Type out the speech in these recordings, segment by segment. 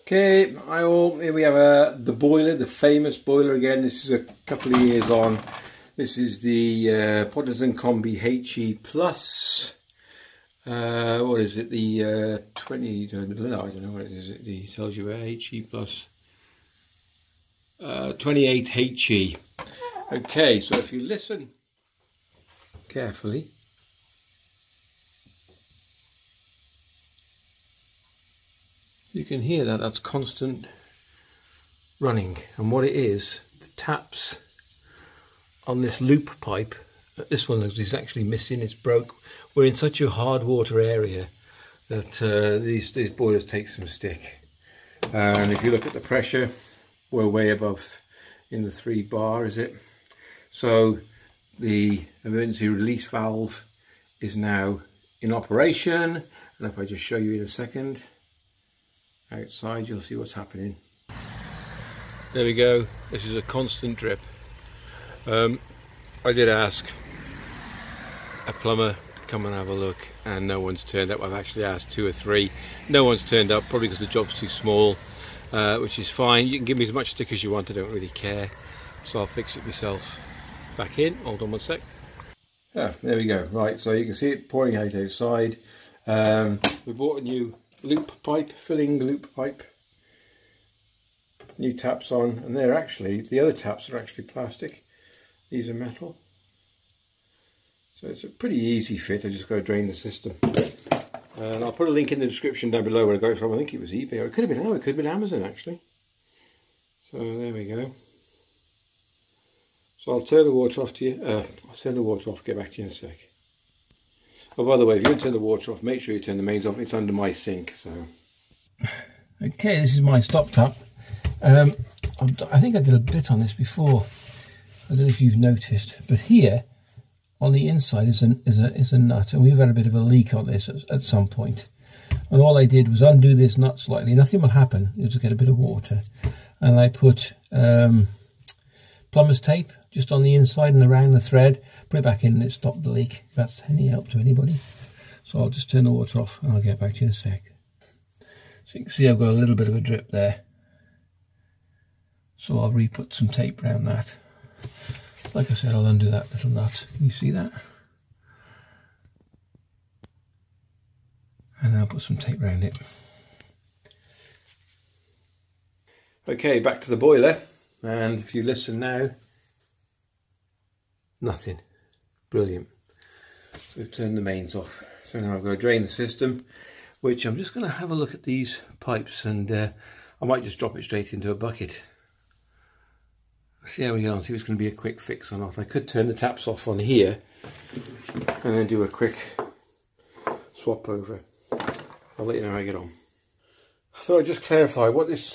Okay, hi all. Here we have the boiler, the famous boiler again. This is a couple of years on. This is the Potterton combi HE Plus. What is it? The 20. I don't know what it is. It tells you HE Plus 28 HE. Okay, so if you listen carefully. You can hear that that's constant running, and what it is, the taps on this loop pipe, this one is actually missing, it's broke. We're in such a hard water area that these boilers take some stick, and if you look at the pressure, we're way above in the 3 bar, is it? So the emergency release valve is now in operation, and if I just show you in a second, outside you'll see what's happening. There we go, this is a constant drip. I did ask a plumber to come and have a look and no one's turned up. I've actually asked 2 or 3, no one's turned up, probably because the job's too small, which is fine. You can give me as much stick as you want, I don't really care, so I'll fix it myself. Back in, hold on one sec. Ah, there we go. Right, so you can see it pouring out outside. We bought a new loop pipe, filling loop pipe, new taps on, and they're actually, the other taps are actually plastic, these are metal, so it's a pretty easy fit. I just got to drain the system, and I'll put a link in the description down below where I got it from. I think it was eBay, or it could have been, no, it could have been Amazon actually. So there we go. So I'll turn the water off to you, I'll turn the water off, get back to you in a sec. Oh, by the way, if you want to turn the water off, make sure you turn the mains off. It's under my sink, so. Okay, this is my stop tap. I think I did a bit on this before. I don't know if you've noticed, but here on the inside is a nut, and we've had a bit of a leak on this at some point. And all I did was undo this nut slightly. Nothing will happen. You'll just get a bit of water, and I put plumber's tape just on the inside and around the thread, put it back in, and it stopped the leak. If that's any help to anybody. So I'll just turn the water off and I'll get back to you in a sec. So you can see I've got a little bit of a drip there. So I'll re-put some tape around that. Like I said, I'll undo that little nut. Can you see that? And then I'll put some tape around it. Okay, back to the boiler. And if you listen now, nothing. Brilliant. So we've turned the mains off. So now I've got to drain the system, which I'm just going to have a look at these pipes, and I might just drop it straight into a bucket. See how we get on, see if it's going to be a quick fix or not. I could turn the taps off on here and then do a quick swap over. I'll let you know how I get on. So I'll just clarify what this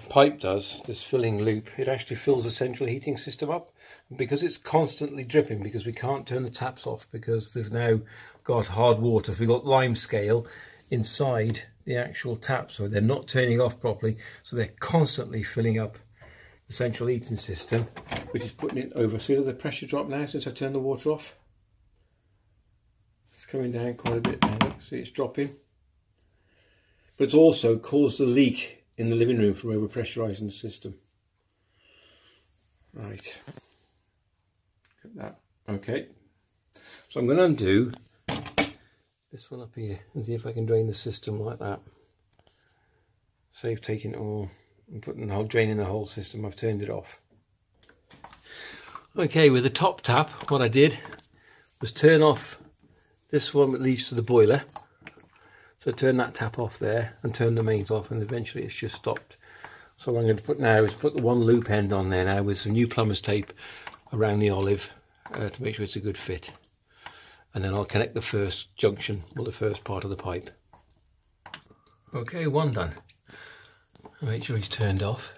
pipe does, this filling loop. It actually fills the central heating system up. Because it's constantly dripping, because we can't turn the taps off, because they've now got hard water. We've got lime scale inside the actual tap, so they're not turning off properly, so they're constantly filling up the central heating system, which is putting it over. See the pressure drop now since I turned the water off? It's coming down quite a bit now. See, it's dropping. But it's also caused a leak in the living room from overpressurising the system. Right. Get that. Okay. So I'm going to undo this one up here and see if I can drain the system like that. Save taking it all and putting the whole, draining the whole system. I've turned it off. Okay, with the top tap, what I did was turn off this one that leads to the boiler. So turn that tap off there and turn the mains off, and eventually it's just stopped. So what I'm going to put now is put the one loop end on there now with some new plumber's tape around the olive to make sure it's a good fit. And then I'll connect the first junction, well, the first part of the pipe. Okay, one done. I'll make sure he's turned off.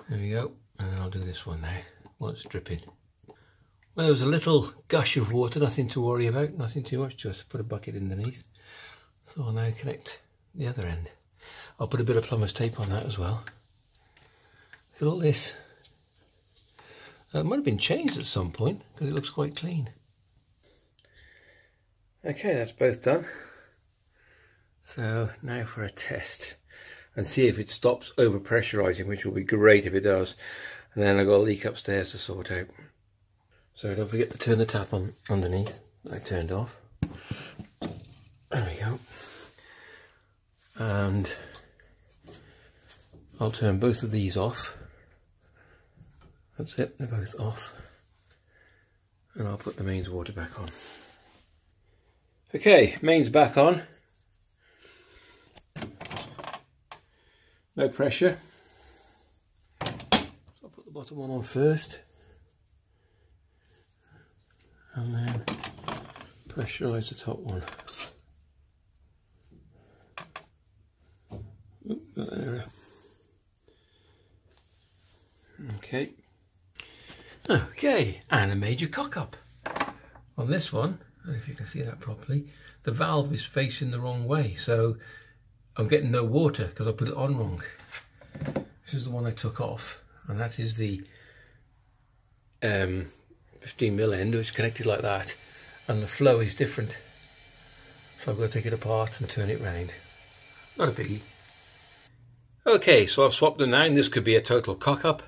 There we go. And then I'll do this one now while it's dripping. Well, there was a little gush of water, nothing to worry about, nothing too much, just put a bucket underneath. So I'll now connect the other end. I'll put a bit of plumber's tape on that as well. Look at all this. It might have been changed at some point because it looks quite clean. Okay, that's both done. So now for a test. and see if it stops over pressurizing, which will be great if it does. And then I've got a leak upstairs to sort out. So don't forget to turn the tap on underneath that I turned off. There we go. And I'll turn both of these off. That's it, they're both off. And I'll put the mains water back on. Okay, mains back on. No pressure. So I'll put the bottom one on first. And then pressurise the top one. Oop, got an error. Okay. Okay, and a major cock up. On this one, I don't know if you can see that properly, the valve is facing the wrong way, so I'm getting no water because I put it on wrong. This is the one I took off, and that is the 15mm end, which is connected like that, and the flow is different. So I've got to take it apart and turn it round. Not a biggie. Okay, so I've swapped them now, and this could be a total cock up,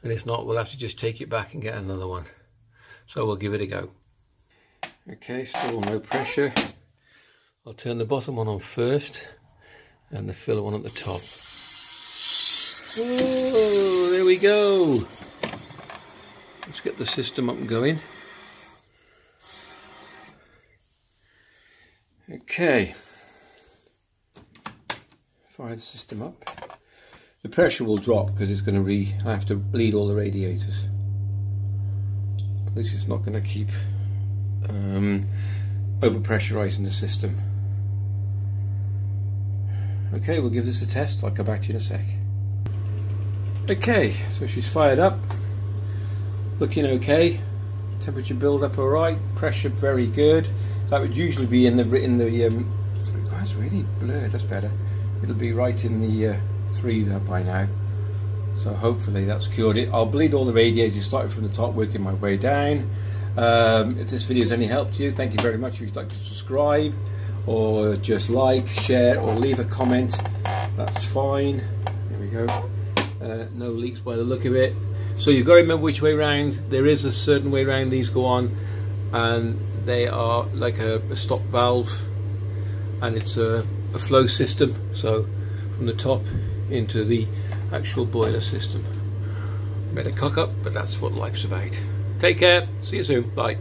and if not, we'll have to just take it back and get another one. So we'll give it a go. Okay, still no pressure. I'll turn the bottom one on first, and the filler one at the top. Oh, there we go. Let's get the system up and going. Okay. Fire the system up. The pressure will drop because it's going to I have to bleed all the radiators. At least it's not going to keep over pressurizing the system. Okay, we'll give this a test. I'll come back to you in a sec. Okay, so she's fired up. Looking okay. Temperature build up all right. Pressure very good. That would usually be in the that's really blurred. That's better. It'll be right in the 3 by now. So hopefully that's cured it. I'll bleed all the radiators, starting from the top, working my way down. If this video is any help to you, thank you very much. If you'd like to subscribe, or just like, share, or leave a comment, that's fine. There we go. No leaks by the look of it. So you've got to remember which way round. There is a certain way round these go on, and they are like a stop valve, and it's a flow system. So from the top into the actual boiler system. Better cock up, but that's what life's about. Take care. See you soon. Bye.